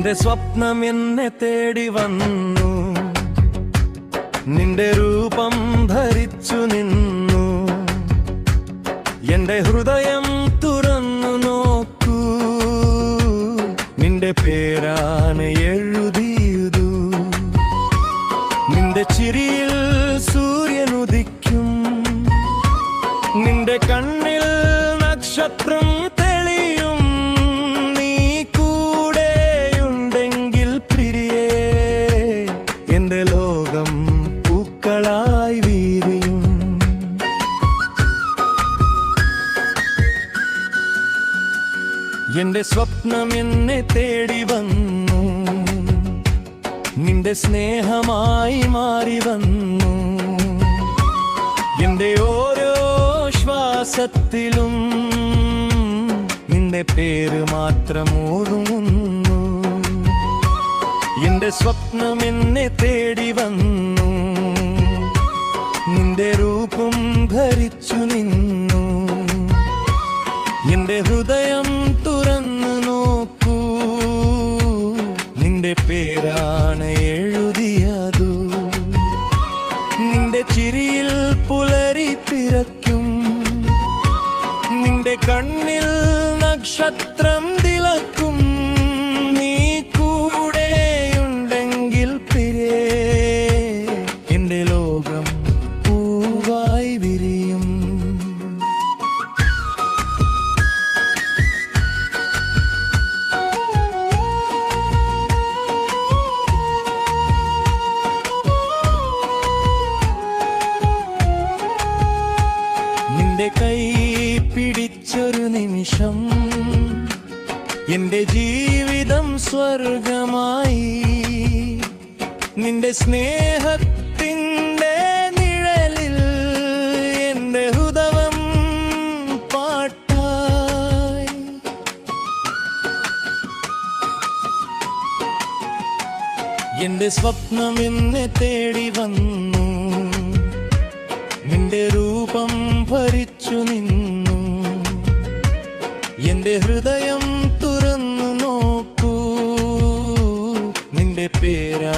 നിന്റെ സ്വപ്നം എന്നെ തേടി വന്നു, നിന്റെ രൂപം ധരിച്ചു നിന്നു. എന്റെ ഹൃദയം തുറന്നു നോക്കൂ, നിന്റെ പേരാണ് എഴുതിയതു. നിന്റെ ചിരിയിൽ സൂര്യൻ ഉദിക്കും, നിന്റെ കണ്ണിൽ നക്ഷത്രം തെളിയും. നീ കൂടെയുണ്ടെങ്കിൽ പ്രിയേ, എന്റെ ലോകം പൂക്കളായി വീരിയും. എന്റെ സ്വപ്നം എന്നെ തേടി വന്നു, നിന്റെ സ്നേഹമായി മാറി വന്നു. എന്റെ ഓരോ ശ്വാസത്തിലും നിന്റെ പേര് മാത്രം ഓർമ്മുന്നു. എന്റെ സ്വപ്നം എന്നെ തേടി വന്നു, നിന്റെ രൂപം ധരിച്ചു നിന്നു. എന്റെ ഹൃദയം തുറന്നു നോക്കൂ, നിന്റെ പേരാണ് എഴുതിയതു. നിന്റെ ചിരിയിൽ പുലരി പിറക്കും, നിന്റെ കണ്ണിൽ നക്ഷത്രം തിളക്കും. നീ കൂടെയുണ്ടെങ്കിൽ പ്രിയേ, എന്റെ ലോകം പൂവായി വിരിയും. നിന്റെ കൈ പിടിച്ചൊരു നിമിഷം എന്റെ ജീവിതം സ്വർഗമായി. നിന്റെ സ്നേഹത്തിൻ്റെ നിഴലിൽ എന്റെ ഹൃദയം പാട്ടായി. എന്റെ സ്വപ്നം എന്നെ തേടി വന്നു, നിന്റെ രൂപം ഭരിച്ചു നിന്നു. എന്റെ ഹൃദയം തുറന്നു നോക്കൂ, നിന്റെ പേരാ